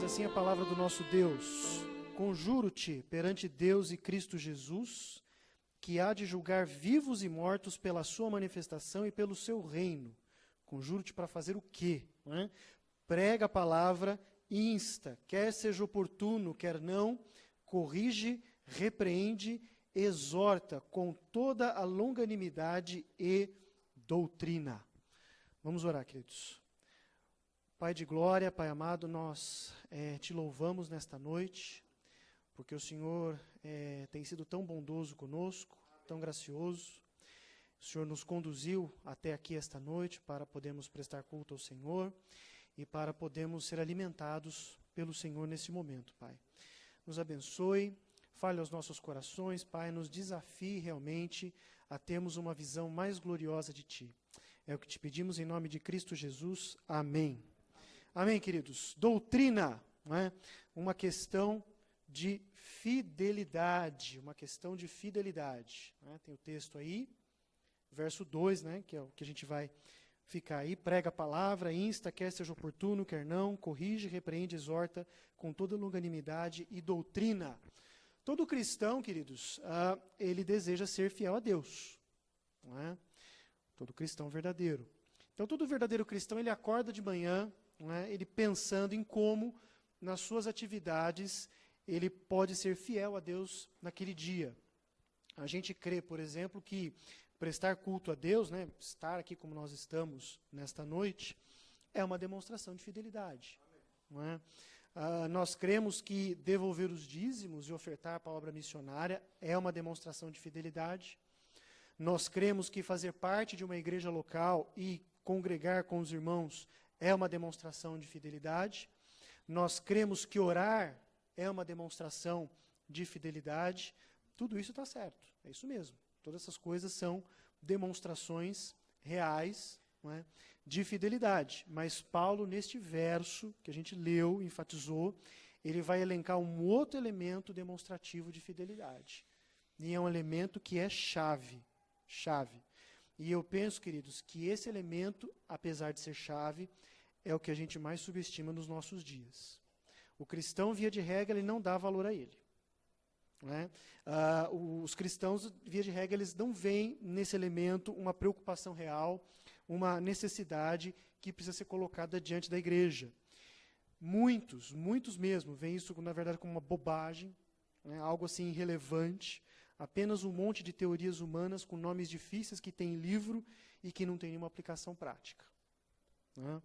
assim a palavra do nosso Deus: Conjuro-te perante Deus e Cristo Jesus, que há de julgar vivos e mortos pela sua manifestação e pelo seu reino. Conjuro-te para fazer o quê? Não é? Prega a palavra, insta, quer seja oportuno, quer não, corrige, repreende, exorta com toda a longanimidade e doutrina. Vamos orar, queridos. Pai de glória, Pai amado, nós te louvamos nesta noite, porque o Senhor tem sido tão bondoso conosco, tão gracioso. O Senhor nos conduziu até aqui esta noite para podermos prestar culto ao Senhor e para podermos ser alimentados pelo Senhor nesse momento, Pai. Nos abençoe, fale aos nossos corações, Pai, nos desafie realmente a termos uma visão mais gloriosa de Ti. É o que te pedimos em nome de Cristo Jesus. Amém. Amém, queridos. Doutrina, não é? Uma questão de fidelidade, uma questão de fidelidade. Né? Tem o texto aí, verso 2, né, que é o que a gente vai ficar aí. Prega a palavra, insta, quer seja oportuno, quer não, corrige, repreende, exorta, com toda longanimidade e doutrina. Todo cristão, queridos, ele deseja ser fiel a Deus. Não é? Todo cristão verdadeiro. Então, todo verdadeiro cristão, ele acorda de manhã, não é? Ele pensando em como, nas suas atividades, ele pode ser fiel a Deus naquele dia. A gente crê, por exemplo, que prestar culto a Deus, né, estar aqui como nós estamos nesta noite, é uma demonstração de fidelidade. Não é? Nós cremos que devolver os dízimos e ofertar para a obra missionária é uma demonstração de fidelidade. Nós cremos que fazer parte de uma igreja local e congregar com os irmãos é uma demonstração de fidelidade. Nós cremos que orar é uma demonstração de fidelidade. Tudo isso está certo, é isso mesmo. Todas essas coisas são demonstrações reais, não é, de fidelidade. Mas Paulo, neste verso que a gente leu, enfatizou, ele vai elencar um outro elemento demonstrativo de fidelidade. E é um elemento que é chave. E eu penso, queridos, que esse elemento, apesar de ser chave, é o que a gente mais subestima nos nossos dias. O cristão, via de regra, ele não dá valor a ele. Não é? Os cristãos, via de regra, eles não veem nesse elemento uma preocupação real, uma necessidade que precisa ser colocada diante da igreja. Muitos mesmo, veem isso, na verdade, como uma bobagem, né? Algo assim irrelevante, apenas um monte de teorias humanas com nomes difíceis que tem em livro e que não tem nenhuma aplicação prática. Né?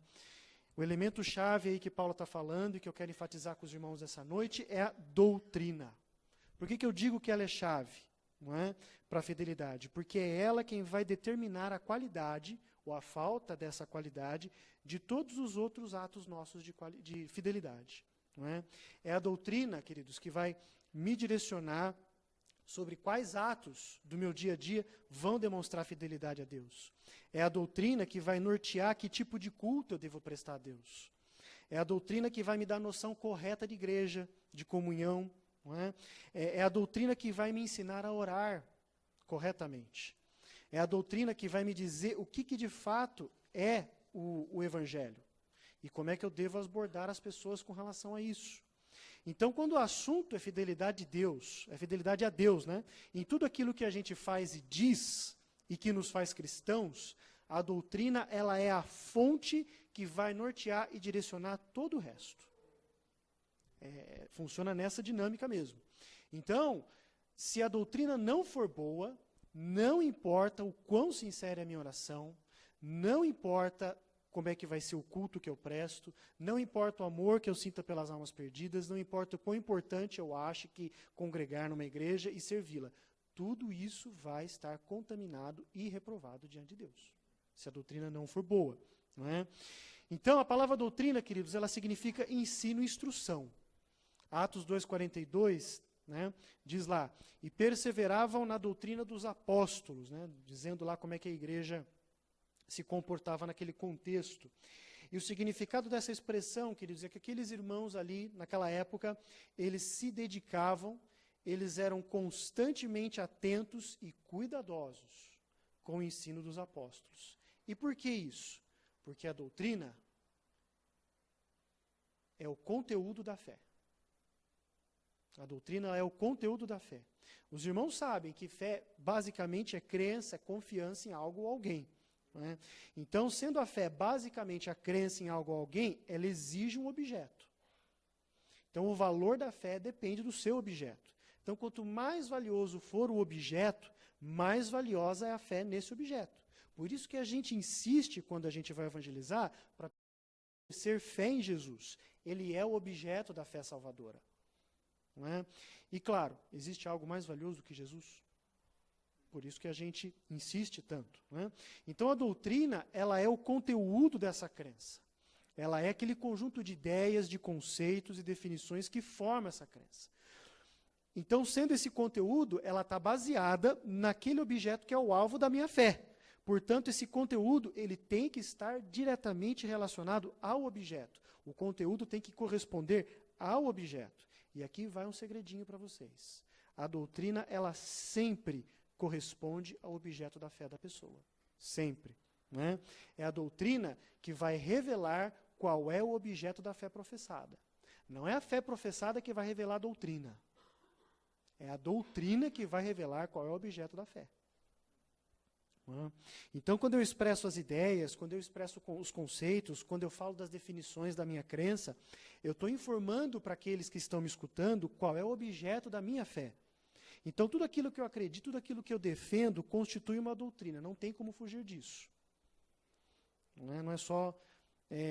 O elemento-chave aí que Paulo está falando e que eu quero enfatizar com os irmãos essa noite é a doutrina. Por que eu digo que ela é chave, não é, para a fidelidade? Porque é ela quem vai determinar a qualidade, ou a falta dessa qualidade, de todos os outros atos nossos de fidelidade. Não é? É a doutrina, queridos, que vai me direcionar sobre quais atos do meu dia a dia vão demonstrar fidelidade a Deus. É a doutrina que vai nortear que tipo de culto eu devo prestar a Deus. É a doutrina que vai me dar noção correta de igreja, de comunhão. Não é? É a doutrina que vai me ensinar a orar corretamente. É a doutrina que vai me dizer o que de fato é o Evangelho. E como é que eu devo abordar as pessoas com relação a isso. Então, quando o assunto é fidelidade de Deus, é fidelidade a Deus, né? Em tudo aquilo que a gente faz e diz, e que nos faz cristãos, a doutrina, ela é a fonte que vai nortear e direcionar todo o resto. Funciona nessa dinâmica mesmo. Então, se a doutrina não for boa, não importa o quão sincera é a minha oração, não importa como é que vai ser o culto que eu presto, não importa o amor que eu sinta pelas almas perdidas, não importa o quão importante eu ache que congregar numa igreja e servi-la. Tudo isso vai estar contaminado e reprovado diante de Deus, se a doutrina não for boa. Não é? Então, a palavra doutrina, queridos, ela significa ensino e instrução. Atos 2,42, né, diz lá, e perseveravam na doutrina dos apóstolos, né, dizendo lá como é que a igreja se comportava naquele contexto. E o significado dessa expressão, queridos, é que aqueles irmãos ali, naquela época, eles se dedicavam, eles eram constantemente atentos e cuidadosos com o ensino dos apóstolos. E por que isso? Porque a doutrina é o conteúdo da fé. A doutrina é o conteúdo da fé. Os irmãos sabem que fé basicamente é crença, é confiança em algo ou alguém. Não é? Então, sendo a fé basicamente a crença em algo ou alguém, ela exige um objeto. Então, o valor da fé depende do seu objeto. Então, quanto mais valioso for o objeto, mais valiosa é a fé nesse objeto. Por isso que a gente insiste, quando a gente vai evangelizar, para ser fé em Jesus. Ele é o objeto da fé salvadora. Não é? E claro, existe algo mais valioso do que Jesus? Por isso que a gente insiste tanto. Não é? Então a doutrina, ela é o conteúdo dessa crença. Ela é aquele conjunto de ideias, de conceitos e definições que forma essa crença. Então, sendo esse conteúdo, ela está baseada naquele objeto que é o alvo da minha fé. Portanto, esse conteúdo ele tem que estar diretamente relacionado ao objeto. O conteúdo tem que corresponder ao objeto. E aqui vai um segredinho para vocês. A doutrina, ela sempre corresponde ao objeto da fé da pessoa. Sempre. Né? É a doutrina que vai revelar qual é o objeto da fé professada. Não é a fé professada que vai revelar a doutrina. É a doutrina que vai revelar qual é o objeto da fé. Então, quando eu expresso as ideias, quando eu expresso os conceitos, quando eu falo das definições da minha crença, eu estou informando para aqueles que estão me escutando qual é o objeto da minha fé. Então, tudo aquilo que eu acredito, tudo aquilo que eu defendo, constitui uma doutrina. Não tem como fugir disso. Não é só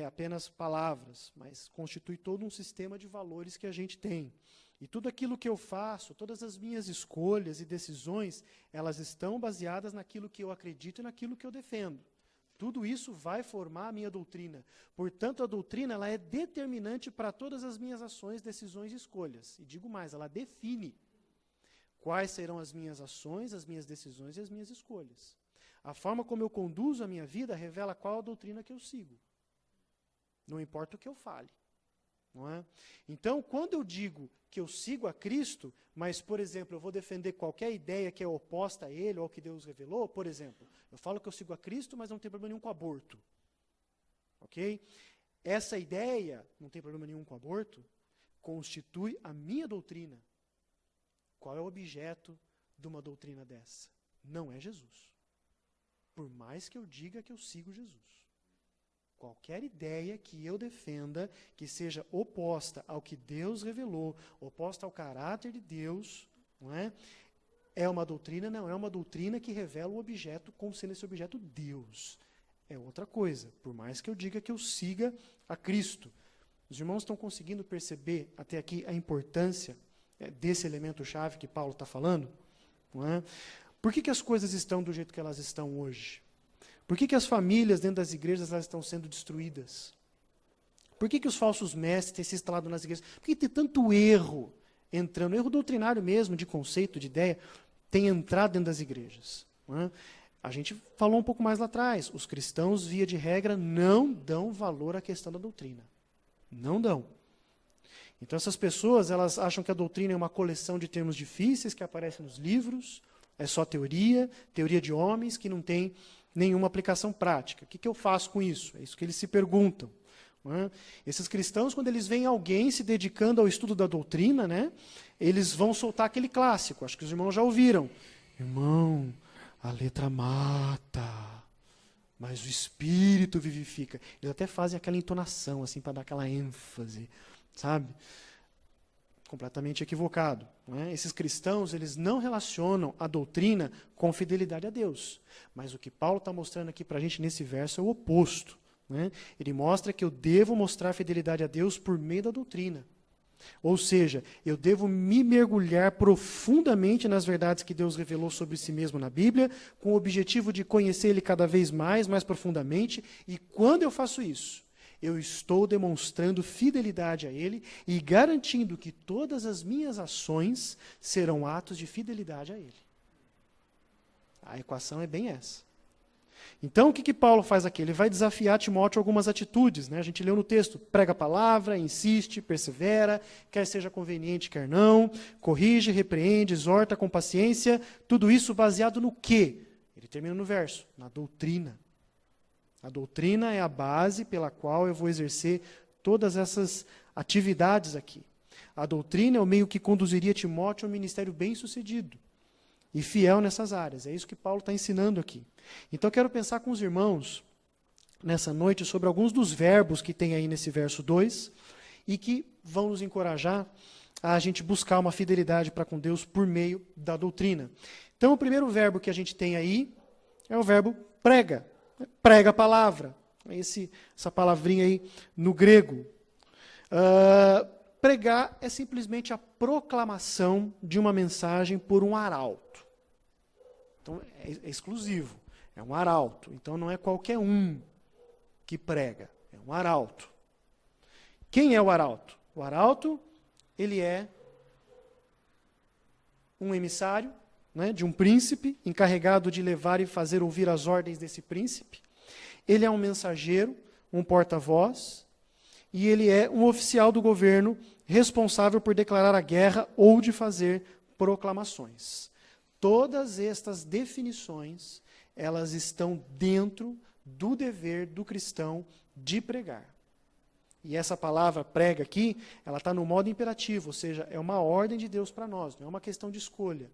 apenas palavras, mas constitui todo um sistema de valores que a gente tem. E tudo aquilo que eu faço, todas as minhas escolhas e decisões, elas estão baseadas naquilo que eu acredito e naquilo que eu defendo. Tudo isso vai formar a minha doutrina. Portanto, a doutrina ela é determinante para todas as minhas ações, decisões e escolhas. E digo mais, ela define quais serão as minhas ações, as minhas decisões e as minhas escolhas. A forma como eu conduzo a minha vida revela qual a doutrina que eu sigo. Não importa o que eu fale. Não é? Então, quando eu digo que eu sigo a Cristo, mas, por exemplo, eu vou defender qualquer ideia que é oposta a Ele ou ao que Deus revelou, por exemplo, eu falo que eu sigo a Cristo, mas não tem problema nenhum com aborto. Ok? Essa ideia, não tem problema nenhum com aborto, constitui a minha doutrina. Qual é o objeto de uma doutrina dessa? Não é Jesus. Por mais que eu diga que eu sigo Jesus. Qualquer ideia que eu defenda que seja oposta ao que Deus revelou, oposta ao caráter de Deus, não é? É uma doutrina, não é uma doutrina que revela o objeto como sendo esse objeto Deus. É outra coisa, por mais que eu diga que eu siga a Cristo. Os irmãos estão conseguindo perceber até aqui a importância desse elemento-chave que Paulo está falando? Não é? Por que as coisas estão do jeito que elas estão hoje? Por que as famílias dentro das igrejas elas estão sendo destruídas? Por que os falsos mestres têm se instalado nas igrejas? Por que tem tanto erro entrando? Erro doutrinário mesmo, de conceito, de ideia, tem entrado dentro das igrejas. Não é? A gente falou um pouco mais lá atrás. Os cristãos, via de regra, não dão valor à questão da doutrina. Não dão. Então essas pessoas elas acham que a doutrina é uma coleção de termos difíceis que aparecem nos livros, é só teoria de homens que não tem nenhuma aplicação prática. O que eu faço com isso? É isso que eles se perguntam. Não é? Esses cristãos, quando eles veem alguém se dedicando ao estudo da doutrina, né, eles vão soltar aquele clássico, acho que os irmãos já ouviram. Irmão, a letra mata, mas o espírito vivifica. Eles até fazem aquela entonação, assim, para dar aquela ênfase, sabe? Completamente equivocado. Não é? Esses cristãos, eles não relacionam a doutrina com fidelidade a Deus. Mas o que Paulo está mostrando aqui para a gente nesse verso é o oposto. Né? Ele mostra que eu devo mostrar fidelidade a Deus por meio da doutrina. Ou seja, eu devo me mergulhar profundamente nas verdades que Deus revelou sobre si mesmo na Bíblia, com o objetivo de conhecer Ele cada vez mais profundamente. E quando eu faço isso, eu estou demonstrando fidelidade a Ele e garantindo que todas as minhas ações serão atos de fidelidade a Ele. A equação é bem essa. Então, o que Paulo faz aqui? Ele vai desafiar Timóteo algumas atitudes. Né? A gente leu no texto, prega a palavra, insiste, persevera, quer seja conveniente, quer não, corrige, repreende, exorta com paciência, tudo isso baseado no quê? Ele termina no verso, na doutrina. A doutrina é a base pela qual eu vou exercer todas essas atividades aqui. A doutrina é o meio que conduziria Timóteo a um ministério bem-sucedido e fiel nessas áreas. É isso que Paulo está ensinando aqui. Então eu quero pensar com os irmãos, nessa noite, sobre alguns dos verbos que tem aí nesse verso 2 e que vão nos encorajar a gente buscar uma fidelidade para com Deus por meio da doutrina. Então o primeiro verbo que a gente tem aí é o verbo prega. Prega a palavra. Essa palavrinha aí no grego. Pregar é simplesmente a proclamação de uma mensagem por um arauto. Então, é exclusivo. É um arauto. Então, não é qualquer um que prega. É um arauto. Quem é o arauto? O arauto, ele é um emissário, né, de um príncipe, encarregado de levar e fazer ouvir as ordens desse príncipe. Ele é um mensageiro, um porta-voz, e ele é um oficial do governo responsável por declarar a guerra ou de fazer proclamações. Todas estas definições, elas estão dentro do dever do cristão de pregar. E essa palavra prega aqui, ela está no modo imperativo, ou seja, é uma ordem de Deus para nós, não é uma questão de escolha.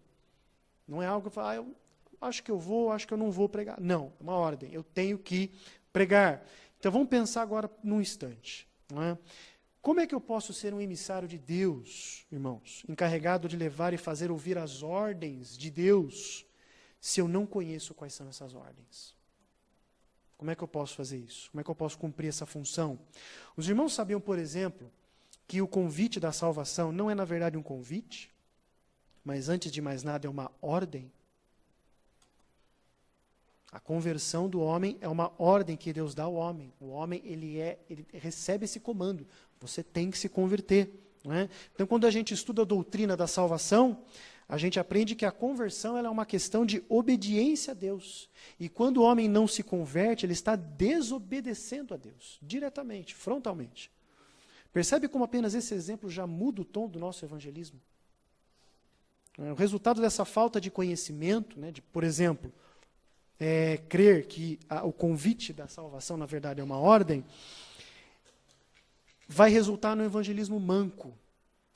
Não é algo que eu falo, eu acho que eu vou, acho que eu não vou pregar. Não, é uma ordem, eu tenho que pregar. Então vamos pensar agora num instante. Não é? Como é que eu posso ser um emissário de Deus, irmãos, encarregado de levar e fazer ouvir as ordens de Deus, se eu não conheço quais são essas ordens? Como é que eu posso fazer isso? Como é que eu posso cumprir essa função? Os irmãos sabiam, por exemplo, que o convite da salvação não é, na verdade, um convite, mas, antes de mais nada, é uma ordem? A conversão do homem é uma ordem que Deus dá ao homem. O homem, ele recebe esse comando. Você tem que se converter. Não é? Então, quando a gente estuda a doutrina da salvação, a gente aprende que a conversão ela é uma questão de obediência a Deus. E quando o homem não se converte, ele está desobedecendo a Deus, diretamente, frontalmente. Percebe como apenas esse exemplo já muda o tom do nosso evangelismo? O resultado dessa falta de conhecimento, né, de, por exemplo, crer que o convite da salvação, na verdade, é uma ordem, vai resultar no evangelismo manco,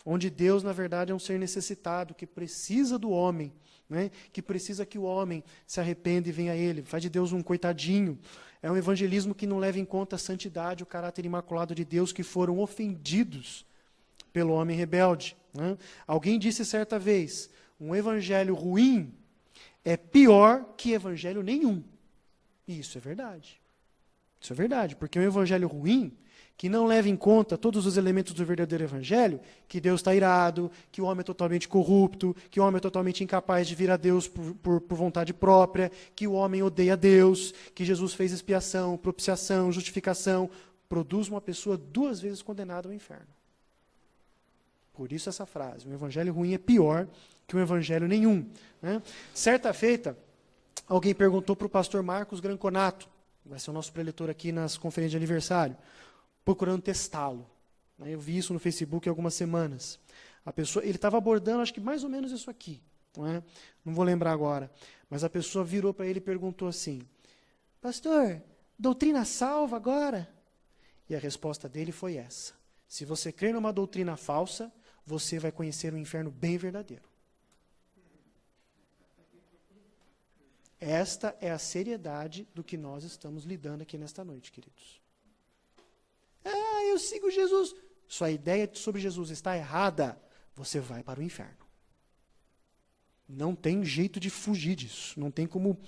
onde Deus, na verdade, é um ser necessitado, que precisa do homem, né, que precisa que o homem se arrependa e venha a ele. Faz de Deus um coitadinho. É um evangelismo que não leva em conta a santidade, o caráter imaculado de Deus, que foram ofendidos pelo homem rebelde. Né? Alguém disse certa vez, um evangelho ruim é pior que evangelho nenhum. E isso é verdade. Isso é verdade, porque um evangelho ruim, que não leva em conta todos os elementos do verdadeiro evangelho, que Deus está irado, que o homem é totalmente corrupto, que o homem é totalmente incapaz de vir a Deus por vontade própria, que o homem odeia Deus, que Jesus fez expiação, propiciação, justificação, produz uma pessoa 2 vezes condenada ao inferno. Por isso essa frase, um evangelho ruim é pior que um evangelho nenhum. Né? Certa feita, alguém perguntou para o pastor Marcos Granconato, vai ser o nosso preletor aqui nas conferências de aniversário, procurando testá-lo. Eu vi isso no Facebook há algumas semanas. Ele estava abordando, acho que mais ou menos isso aqui. Não vou lembrar agora. Mas a pessoa virou para ele e perguntou assim, pastor, doutrina salva agora? E a resposta dele foi essa. Se você crer numa doutrina falsa, você vai conhecer um inferno bem verdadeiro. Esta é a seriedade do que nós estamos lidando aqui nesta noite, queridos. Eu sigo Jesus. Sua ideia sobre Jesus está errada. Você vai para o inferno. Não tem jeito de fugir disso. Não tem como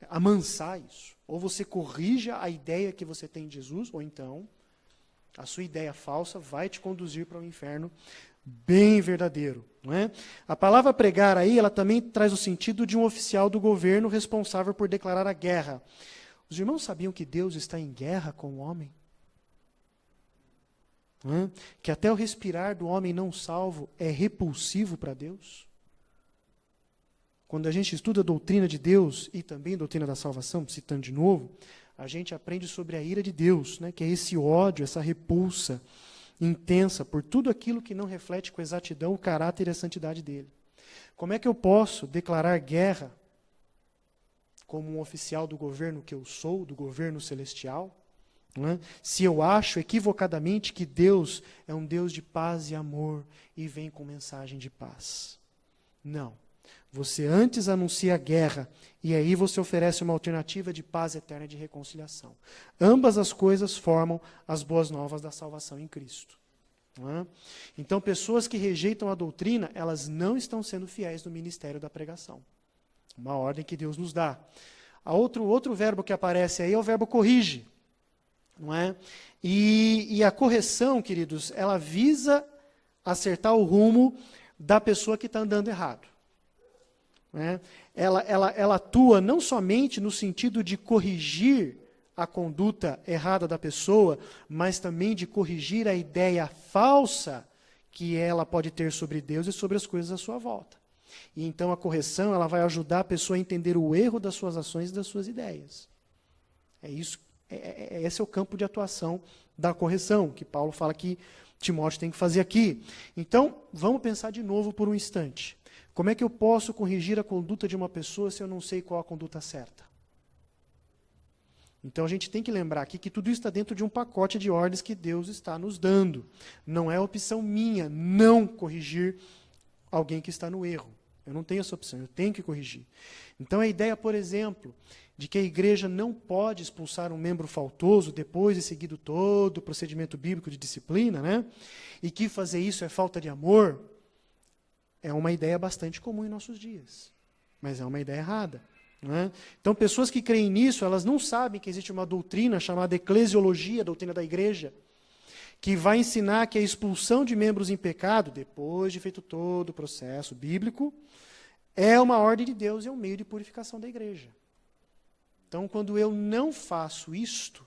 amansar isso. Ou você corrija a ideia que você tem de Jesus, ou então a sua ideia falsa vai te conduzir para o inferno bem verdadeiro. Não é? A palavra pregar aí, ela também traz o sentido de um oficial do governo responsável por declarar a guerra. Os irmãos sabiam que Deus está em guerra com o homem? Que até o respirar do homem não salvo é repulsivo para Deus? Quando a gente estuda a doutrina de Deus e também a doutrina da salvação, citando de novo, a gente aprende sobre a ira de Deus, né, que é esse ódio, essa repulsa intensa por tudo aquilo que não reflete com exatidão o caráter e a santidade dele. Como é que eu posso declarar guerra como um oficial do governo que eu sou, do governo celestial? Não é? Se eu acho equivocadamente que Deus é um Deus de paz e amor e vem com mensagem de paz. Não. Você antes anuncia a guerra e aí você oferece uma alternativa de paz eterna e de reconciliação. Ambas as coisas formam as boas novas da salvação em Cristo. Não é? Então, pessoas que rejeitam a doutrina, elas não estão sendo fiéis no ministério da pregação. Uma ordem que Deus nos dá. Outro verbo que aparece aí é o verbo corrige. Não é? E a correção, queridos, ela visa acertar o rumo da pessoa que está andando errado. Não é? Ela atua não somente no sentido de corrigir a conduta errada da pessoa, mas também de corrigir a ideia falsa que ela pode ter sobre Deus e sobre as coisas à sua volta. E então a correção ela vai ajudar a pessoa a entender o erro das suas ações e das suas ideias. Esse é o campo de atuação da correção, que Paulo fala que Timóteo tem que fazer aqui. Então, vamos pensar de novo por um instante. Como é que eu posso corrigir a conduta de uma pessoa se eu não sei qual a conduta certa? Então, a gente tem que lembrar aqui que tudo isso está dentro de um pacote de ordens que Deus está nos dando. Não é opção minha não corrigir alguém que está no erro. Eu não tenho essa opção, eu tenho que corrigir. Então, a ideia, por exemplo, de que a igreja não pode expulsar um membro faltoso depois de seguido todo o procedimento bíblico de disciplina, né? E que fazer isso é falta de amor, é uma ideia bastante comum em nossos dias. Mas é uma ideia errada. Não é? Então, pessoas que creem nisso, elas não sabem que existe uma doutrina chamada eclesiologia, a doutrina da igreja, que vai ensinar que a expulsão de membros em pecado, depois de feito todo o processo bíblico, é uma ordem de Deus e é um meio de purificação da igreja. Então, quando eu não faço isto,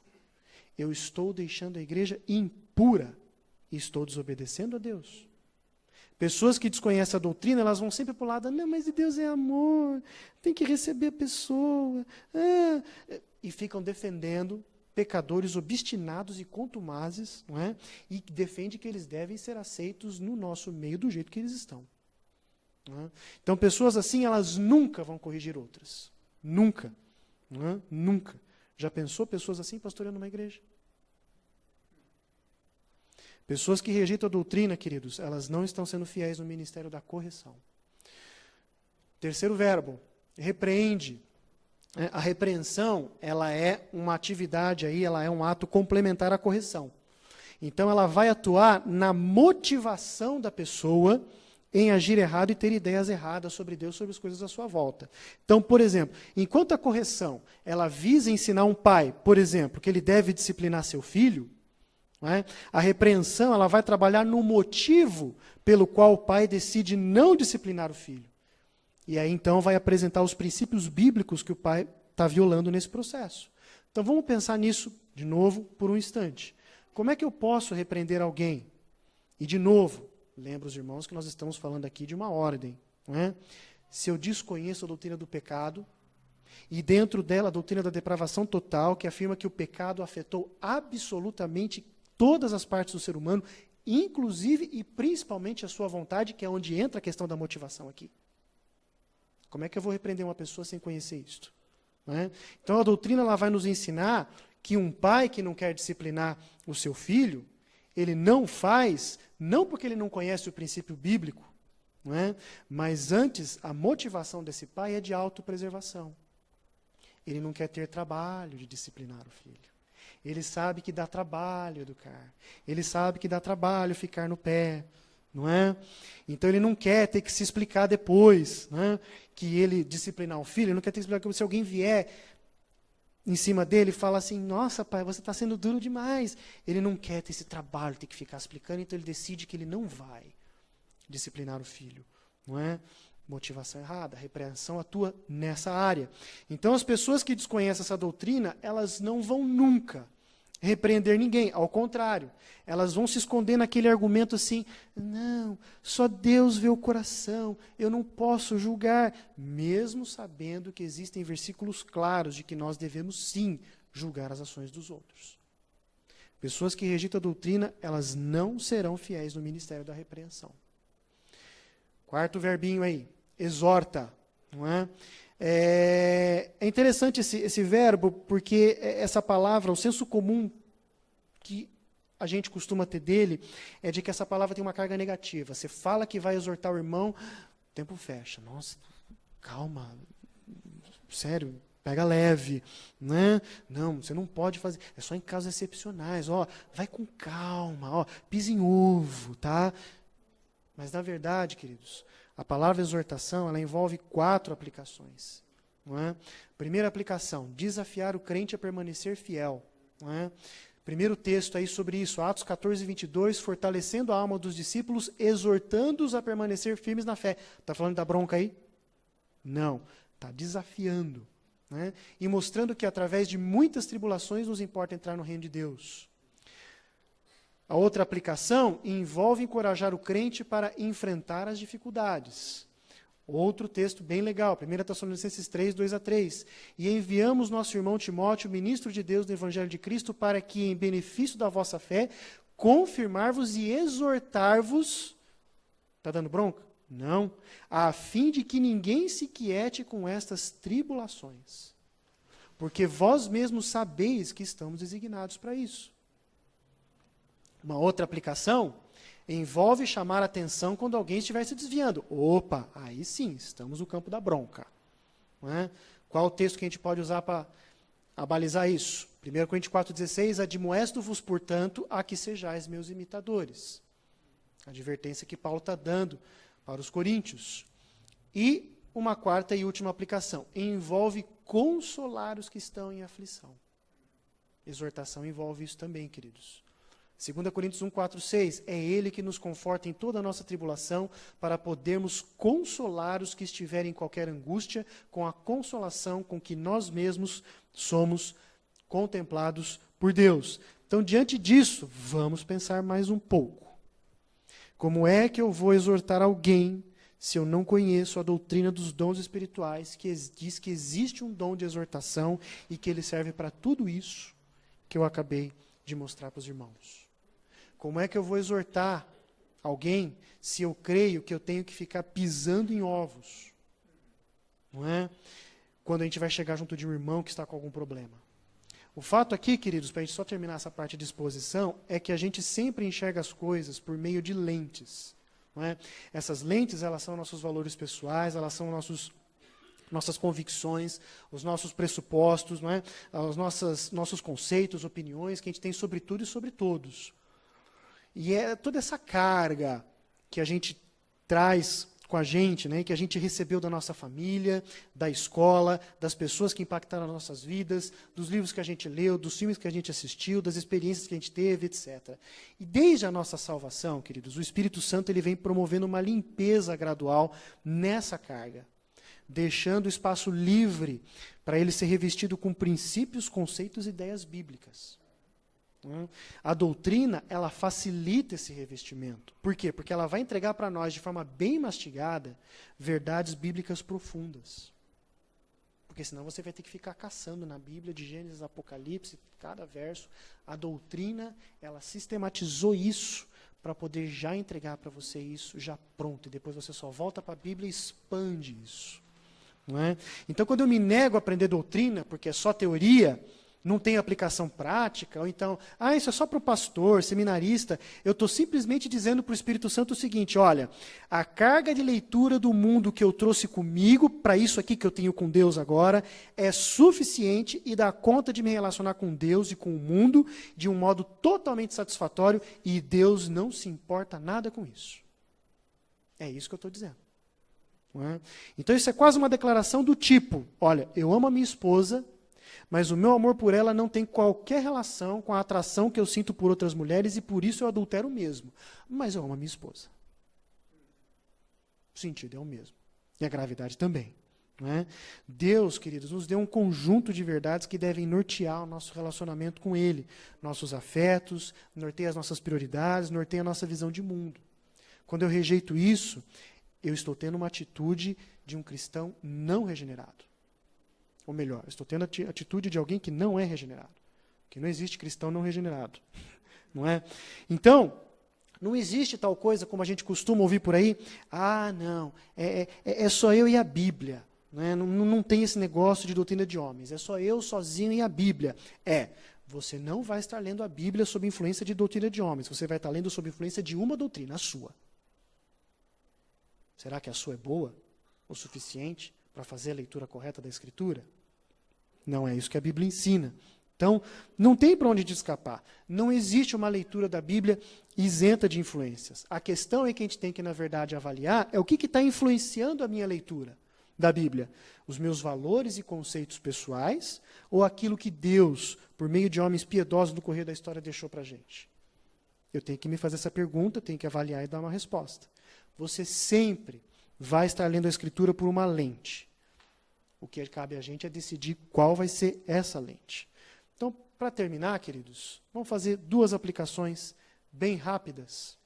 eu estou deixando a igreja impura e estou desobedecendo a Deus. Pessoas que desconhecem a doutrina, elas vão sempre para o lado, não, mas Deus é amor, tem que receber a pessoa. E ficam defendendo pecadores obstinados e contumazes, não é? E defende que eles devem ser aceitos no nosso meio do jeito que eles estão. Não é? Então, pessoas assim, elas nunca vão corrigir outras. Nunca. Não é? Nunca. Já pensou pessoas assim pastoreando uma igreja? Pessoas que rejeitam a doutrina, queridos, elas não estão sendo fiéis no ministério da correção. Terceiro verbo, repreende. A repreensão, ela é uma atividade aí, ela é um ato complementar à correção. Então, ela vai atuar na motivação da pessoa em agir errado e ter ideias erradas sobre Deus, sobre as coisas à sua volta. Então, por exemplo, enquanto a correção, ela visa ensinar um pai, por exemplo, que ele deve disciplinar seu filho, não é? A repreensão, ela vai trabalhar no motivo pelo qual o pai decide não disciplinar o filho. E aí, então, vai apresentar os princípios bíblicos que o pai está violando nesse processo. Então, vamos pensar nisso, de novo, por um instante. Como é que eu posso repreender alguém? E, de novo, lembra os irmãos que nós estamos falando aqui de uma ordem. Não é? Se eu desconheço a doutrina do pecado, e dentro dela a doutrina da depravação total, que afirma que o pecado afetou absolutamente todas as partes do ser humano, inclusive e principalmente a sua vontade, que é onde entra a questão da motivação aqui. Como é que eu vou repreender uma pessoa sem conhecer isto? Não é? Então a doutrina ela vai nos ensinar que um pai que não quer disciplinar o seu filho, ele não faz, não porque ele não conhece o princípio bíblico, não é? Mas antes a motivação desse pai é de autopreservação. Ele não quer ter trabalho de disciplinar o filho. Ele sabe que dá trabalho educar. Ele sabe que dá trabalho ficar no pé, não é? Então ele não quer ter que se explicar depois, não é? Que ele disciplinar o filho, ele não quer ter que explicar que se alguém vier em cima dele e fala assim, nossa pai, você está sendo duro demais. Ele não quer ter esse trabalho, ter que ficar explicando, então ele decide que ele não vai disciplinar o filho, não é? Motivação errada, a repreensão atua nessa área. Então as pessoas que desconhecem essa doutrina, elas não vão nunca repreender ninguém, ao contrário, elas vão se esconder naquele argumento assim, não, só Deus vê o coração, eu não posso julgar, mesmo sabendo que existem versículos claros de que nós devemos sim julgar as ações dos outros. Pessoas que rejeitam a doutrina, elas não serão fiéis no ministério da repreensão. Quarto verbinho aí, exorta, não é? É interessante esse verbo, porque essa palavra, o senso comum que a gente costuma ter dele é de que essa palavra tem uma carga negativa. Você fala que vai exortar o irmão, o tempo fecha. Nossa, calma, sério, pega leve, né? Não, você não pode fazer, é só em casos excepcionais, ó, vai com calma, ó, pisa em ovo, tá? Mas na verdade, queridos, a palavra exortação, ela envolve 4 aplicações, não é? Primeira aplicação, desafiar o crente a permanecer fiel, não é? Primeiro texto aí sobre isso, Atos 14, 22, fortalecendo a alma dos discípulos, exortando-os a permanecer firmes na fé. Está falando da bronca aí? Não, está desafiando. Né? E mostrando que através de muitas tribulações nos importa entrar no reino de Deus. A outra aplicação envolve encorajar o crente para enfrentar as dificuldades. Outro texto bem legal, 1 Tessalonicenses 3, 2-3. E enviamos nosso irmão Timóteo, ministro de Deus do Evangelho de Cristo, para que, em benefício da vossa fé, confirmar-vos e exortar-vos. Está dando bronca? Não. A fim de que ninguém se quiete com estas tribulações. Porque vós mesmos sabeis que estamos designados para isso. Uma outra aplicação envolve chamar a atenção quando alguém estiver se desviando. Opa, aí sim, estamos no campo da bronca. Não é? Qual o texto que a gente pode usar para abalizar isso? 1 Coríntios 4,16, admoesto-vos, portanto, a que sejais meus imitadores. A advertência que Paulo está dando para os coríntios. E uma quarta e última aplicação, envolve consolar os que estão em aflição. Exortação envolve isso também, queridos. 2 Coríntios 1, 4, 6, é Ele que nos conforta em toda a nossa tribulação, para podermos consolar os que estiverem em qualquer angústia, com a consolação com que nós mesmos somos contemplados por Deus. Então, diante disso, vamos pensar mais um pouco. Como é que eu vou exortar alguém se eu não conheço a doutrina dos dons espirituais, que diz que existe um dom de exortação e que ele serve para tudo isso que eu acabei de mostrar para os irmãos? Como é que eu vou exortar alguém se eu creio que eu tenho que ficar pisando em ovos? Não é? Quando a gente vai chegar junto de um irmão que está com algum problema. O fato aqui, queridos, para a gente só terminar essa parte de exposição, é que a gente sempre enxerga as coisas por meio de lentes. Não é? Essas lentes, elas são nossos valores pessoais, elas são nossas convicções, os nossos pressupostos, não é? Os nossos conceitos, opiniões que a gente tem sobre tudo e sobre todos. E é toda essa carga que a gente traz com a gente, né, que a gente recebeu da nossa família, da escola, das pessoas que impactaram as nossas vidas, dos livros que a gente leu, dos filmes que a gente assistiu, das experiências que a gente teve, etc. E desde a nossa salvação, queridos, o Espírito Santo ele vem promovendo uma limpeza gradual nessa carga, deixando o espaço livre para ele ser revestido com princípios, conceitos e ideias bíblicas. A doutrina, ela facilita esse revestimento. Por quê? Porque ela vai entregar para nós, de forma bem mastigada, verdades bíblicas profundas. Porque senão você vai ter que ficar caçando na Bíblia, de Gênesis, Apocalipse, cada verso. A doutrina, ela sistematizou isso para poder já entregar para você isso, já pronto. E depois você só volta para a Bíblia e expande isso. Não é? Então, quando eu me nego a aprender doutrina, porque é só teoria, não tem aplicação prática, ou então, isso é só para o pastor, seminarista, eu estou simplesmente dizendo para o Espírito Santo o seguinte, olha, a carga de leitura do mundo que eu trouxe comigo, para isso aqui que eu tenho com Deus agora, é suficiente e dá conta de me relacionar com Deus e com o mundo de um modo totalmente satisfatório, e Deus não se importa nada com isso. É isso que eu estou dizendo. Não é? Então isso é quase uma declaração do tipo, olha, eu amo a minha esposa, mas o meu amor por ela não tem qualquer relação com a atração que eu sinto por outras mulheres e por isso eu adultero mesmo. Mas eu amo a minha esposa. O sentido é o mesmo. E a gravidade também. Não é? Deus, queridos, nos deu um conjunto de verdades que devem nortear o nosso relacionamento com Ele. Nossos afetos, norteia as nossas prioridades, norteia a nossa visão de mundo. Quando eu rejeito isso, eu estou tendo uma atitude de um cristão não regenerado. Ou melhor, estou tendo a atitude de alguém que não é regenerado. Que não existe cristão não regenerado. Não é? Então, não existe tal coisa como a gente costuma ouvir por aí. Não, é só eu e a Bíblia. Não tem esse negócio de doutrina de homens. É só eu sozinho e a Bíblia. você não vai estar lendo a Bíblia sob influência de doutrina de homens. Você vai estar lendo sob influência de uma doutrina, a sua. Será que a sua é boa o suficiente para fazer a leitura correta da Escritura? Não é isso que a Bíblia ensina. Então, não tem para onde te escapar. Não existe uma leitura da Bíblia isenta de influências. A questão é que a gente tem que, na verdade, avaliar é o que está influenciando a minha leitura da Bíblia. Os meus valores e conceitos pessoais ou aquilo que Deus, por meio de homens piedosos no correr da história, deixou para a gente? Eu tenho que me fazer essa pergunta, tenho que avaliar e dar uma resposta. Você sempre vai estar lendo a Escritura por uma lente. O que cabe a gente é decidir qual vai ser essa lente. Então, para terminar, queridos, vamos fazer 2 aplicações bem rápidas.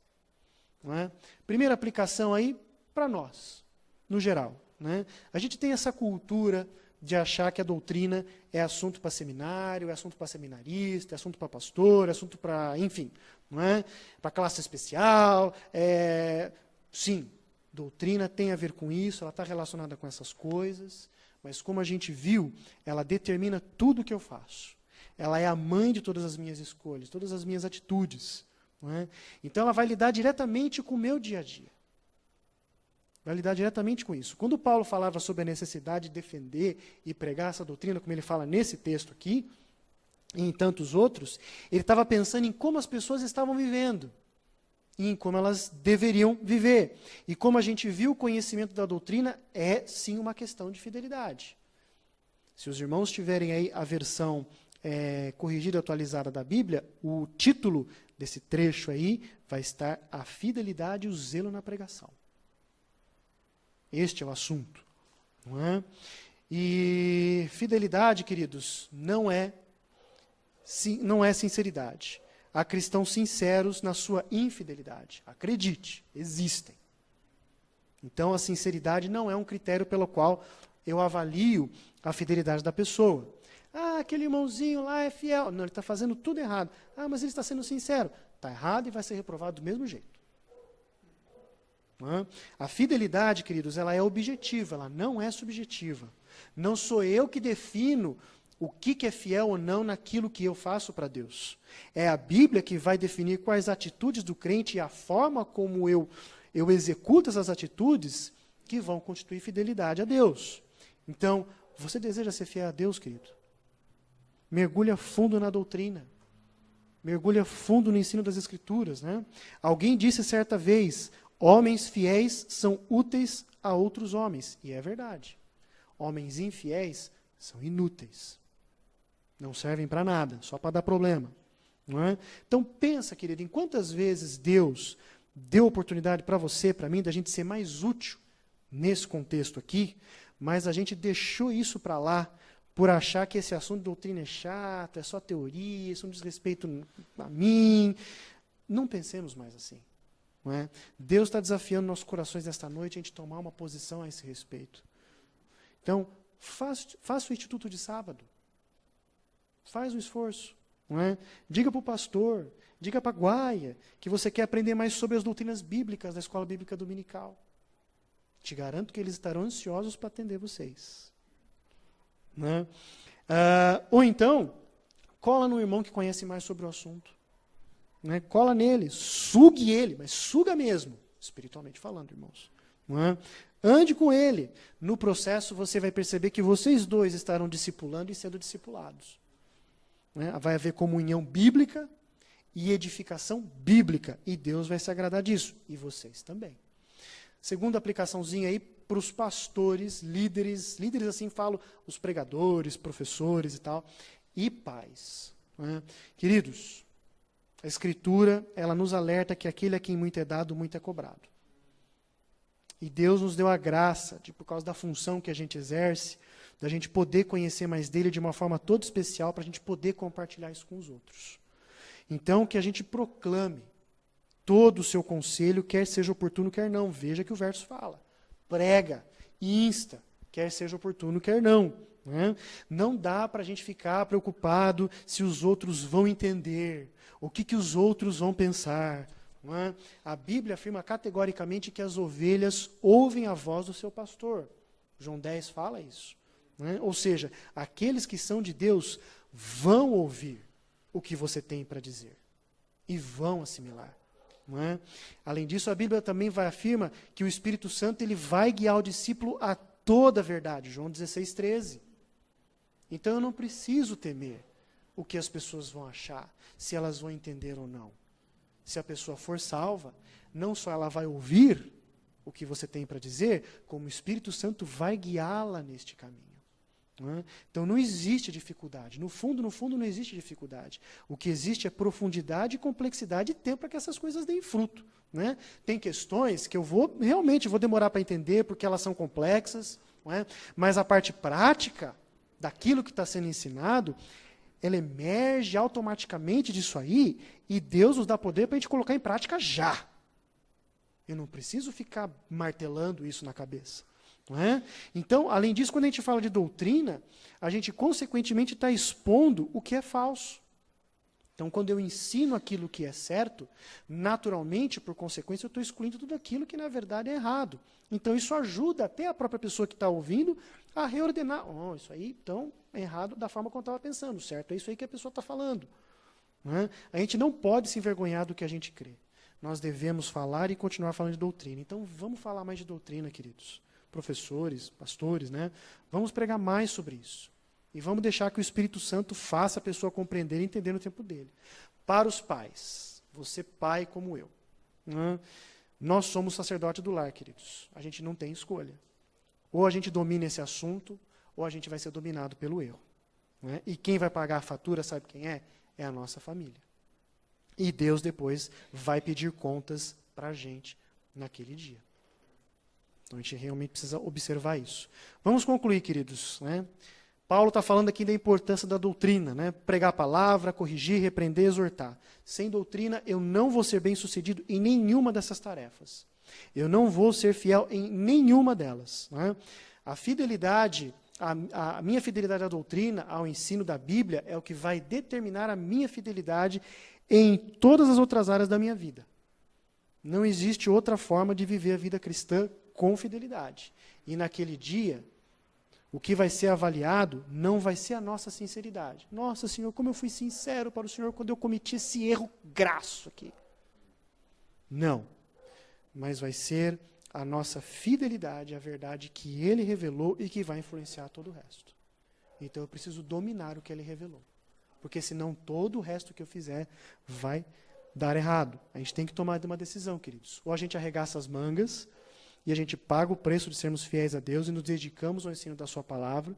Não é? Primeira aplicação aí, para nós, no geral. Né? A gente tem essa cultura de achar que a doutrina é assunto para seminário, é assunto para seminarista, é assunto para pastor, é assunto para, enfim, não é? Para classe especial. Sim, doutrina tem a ver com isso, ela está relacionada com essas coisas, mas como a gente viu, ela determina tudo o que eu faço. Ela é a mãe de todas as minhas escolhas, todas as minhas atitudes. Não é? Então, ela vai lidar diretamente com o meu dia a dia. Vai lidar diretamente com isso. Quando Paulo falava sobre a necessidade de defender e pregar essa doutrina, como ele fala nesse texto aqui, e em tantos outros, ele estava pensando em como as pessoas estavam vivendo, e em como elas deveriam viver. E como a gente viu, o conhecimento da doutrina é, sim, uma questão de fidelidade. Se os irmãos tiverem aí a versão corrigida e atualizada da Bíblia, o título desse trecho aí vai estar A Fidelidade e o Zelo na Pregação. Este é o assunto. Não é? E fidelidade, queridos, não é sinceridade. Há cristãos sinceros na sua infidelidade. Acredite, existem. Então, a sinceridade não é um critério pelo qual eu avalio a fidelidade da pessoa. Ah, aquele irmãozinho lá é fiel. Não, ele está fazendo tudo errado. Ah, mas ele está sendo sincero. Está errado e vai ser reprovado do mesmo jeito. A fidelidade, queridos, ela é objetiva, ela não é subjetiva. Não sou eu que defino o que é fiel ou não naquilo que eu faço para Deus. É a Bíblia que vai definir quais atitudes do crente e a forma como eu executo essas atitudes que vão constituir fidelidade a Deus. Então, você deseja ser fiel a Deus, querido? Mergulha fundo na doutrina. Mergulha fundo no ensino das Escrituras. Né? Alguém disse certa vez, homens fiéis são úteis a outros homens. E é verdade. Homens infiéis são inúteis. Não servem para nada, só para dar problema. Não é? Então pensa, querido, em quantas vezes Deus deu oportunidade para você, para mim, da gente ser mais útil nesse contexto aqui, mas a gente deixou isso para lá por achar que esse assunto de doutrina é chato, é só teoria, isso não diz respeito a mim. Não pensemos mais assim. Não é? Deus está desafiando nossos corações nesta noite a gente tomar uma posição a esse respeito. Então, faça o Instituto de Sábado. Faz o esforço. Não é? Diga para o pastor, diga para a Guaia, que você quer aprender mais sobre as doutrinas bíblicas da Escola Bíblica Dominical. Te garanto que eles estarão ansiosos para atender vocês. Né? Ou então, cola no irmão que conhece mais sobre o assunto. Né? Cola nele, sugue ele, mas suga mesmo, espiritualmente falando, irmãos. Né? Ande com ele. No processo, você vai perceber que vocês dois estarão discipulando e sendo discipulados. Né? Vai haver comunhão bíblica e edificação bíblica, e Deus vai se agradar disso, e vocês também. Segunda aplicaçãozinha aí para os pastores, líderes assim falo, os pregadores, professores e tal, e pais. Né? Queridos, a Escritura, ela nos alerta que aquele a quem muito é dado, muito é cobrado. E Deus nos deu a graça, por causa da função que a gente exerce, da gente poder conhecer mais dele de uma forma toda especial, para a gente poder compartilhar isso com os outros. Então, que a gente proclame todo o seu conselho, quer seja oportuno, quer não. Veja que o verso fala. Prega, insta, quer seja oportuno, quer não. Né? Não dá para a gente ficar preocupado se os outros vão entender, o que os outros vão pensar. Não é? A Bíblia afirma categoricamente que as ovelhas ouvem a voz do seu pastor. João 10 fala isso. Né? Ou seja, aqueles que são de Deus vão ouvir. o que você tem para dizer. E vão assimilar. Não é? Além disso, a Bíblia também afirma que o Espírito Santo ele vai guiar o discípulo a toda a verdade. João 16:13. Então eu não preciso temer o que as pessoas vão achar, se elas vão entender ou não. Se a pessoa for salva, não só ela vai ouvir o que você tem para dizer, como o Espírito Santo vai guiá-la neste caminho. Não é? Então não existe dificuldade. No fundo, não existe dificuldade. O que existe é profundidade, complexidade e tempo para que essas coisas deem fruto. Né? Tem questões que eu realmente vou demorar para entender, porque elas são complexas, não é? Mas a parte prática daquilo que está sendo ensinado, ela emerge automaticamente disso aí, e Deus nos dá poder para a gente colocar em prática já. Eu não preciso ficar martelando isso na cabeça. Não é? Então, além disso, quando a gente fala de doutrina, a gente consequentemente está expondo o que é falso. Então, quando eu ensino aquilo que é certo, naturalmente, por consequência, eu estou excluindo tudo aquilo que, na verdade, é errado. Então, isso ajuda até a própria pessoa que está ouvindo a reordenar. Oh, isso aí, então, é errado da forma como eu estava pensando. Certo, é isso aí que a pessoa está falando. Não é? A gente não pode se envergonhar do que a gente crê. Nós devemos falar e continuar falando de doutrina. Então, vamos falar mais de doutrina, queridos. Professores, pastores, né? Vamos pregar mais sobre isso. E vamos deixar que o Espírito Santo faça a pessoa compreender e entender no tempo dele. Para os pais, você pai como eu, né? Nós somos sacerdote do lar, queridos. A gente não tem escolha. Ou a gente domina esse assunto, ou a gente vai ser dominado pelo erro. Né? E quem vai pagar a fatura, sabe quem é? É a nossa família. E Deus depois vai pedir contas para a gente naquele dia. Então a gente realmente precisa observar isso. Vamos concluir, queridos. Né? Paulo está falando aqui da importância da doutrina. Né? Pregar a palavra, corrigir, repreender, exortar. Sem doutrina, eu não vou ser bem-sucedido em nenhuma dessas tarefas. Eu não vou ser fiel em nenhuma delas. Né? A fidelidade, a minha fidelidade à doutrina, ao ensino da Bíblia, é o que vai determinar a minha fidelidade em todas as outras áreas da minha vida. Não existe outra forma de viver a vida cristã com fidelidade. E naquele dia, o que vai ser avaliado não vai ser a nossa sinceridade. Nossa, Senhor, como eu fui sincero para o Senhor quando eu cometi esse erro grasso aqui. Não. Mas vai ser a nossa fidelidade à verdade que Ele revelou e que vai influenciar todo o resto. Então eu preciso dominar o que Ele revelou. Porque senão todo o resto que eu fizer vai dar errado. A gente tem que tomar uma decisão, queridos. Ou a gente arregaça as mangas e a gente paga o preço de sermos fiéis a Deus e nos dedicamos ao ensino da sua palavra,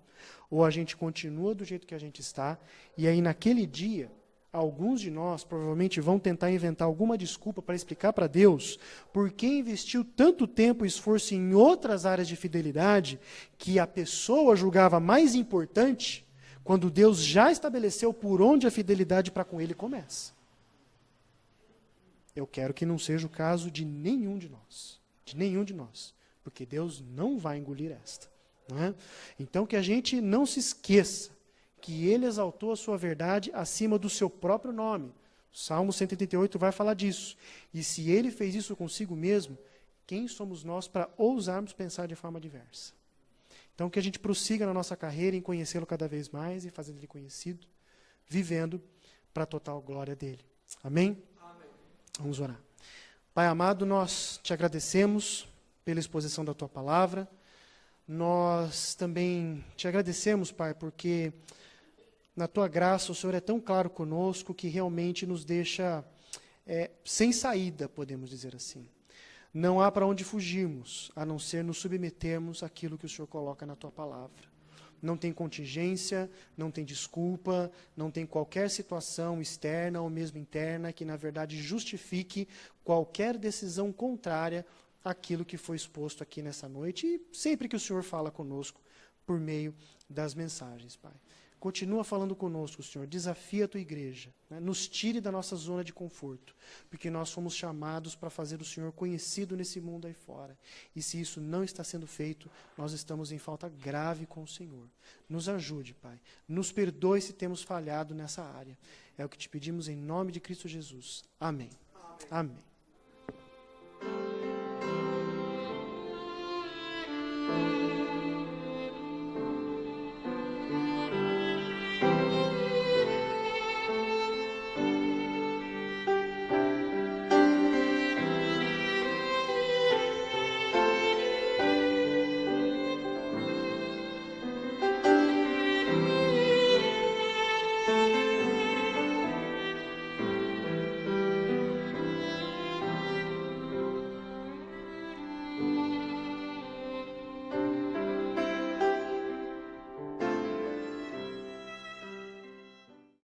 ou a gente continua do jeito que a gente está, e aí naquele dia, alguns de nós provavelmente vão tentar inventar alguma desculpa para explicar para Deus por que investiu tanto tempo e esforço em outras áreas de fidelidade que a pessoa julgava mais importante, quando Deus já estabeleceu por onde a fidelidade para com Ele começa. Eu quero que não seja o caso de nenhum de nós. De nenhum de nós. Porque Deus não vai engolir esta. Não é? Então que a gente não se esqueça que Ele exaltou a sua verdade acima do seu próprio nome. O Salmo 138 vai falar disso. E se Ele fez isso consigo mesmo, quem somos nós para ousarmos pensar de forma diversa? Então que a gente prossiga na nossa carreira em conhecê-lo cada vez mais e fazer Ele conhecido, vivendo para a total glória dEle. Amém? Amém. Vamos orar. Pai amado, nós te agradecemos pela exposição da Tua palavra. Nós também te agradecemos, Pai, porque na Tua graça o Senhor é tão claro conosco que realmente nos deixa sem saída, podemos dizer assim. Não há para onde fugirmos, a não ser nos submetermos àquilo que o Senhor coloca na Tua palavra. Não tem contingência, não tem desculpa, não tem qualquer situação externa ou mesmo interna que, na verdade, justifique qualquer decisão contrária àquilo que foi exposto aqui nessa noite e sempre que o Senhor fala conosco por meio das mensagens, Pai. Continua falando conosco, Senhor, desafia a Tua igreja, né? Nos tire da nossa zona de conforto, porque nós fomos chamados para fazer o Senhor conhecido nesse mundo aí fora. E se isso não está sendo feito, nós estamos em falta grave com o Senhor. Nos ajude, Pai. Nos perdoe se temos falhado nessa área. É o que te pedimos em nome de Cristo Jesus. Amém. Amém. Amém.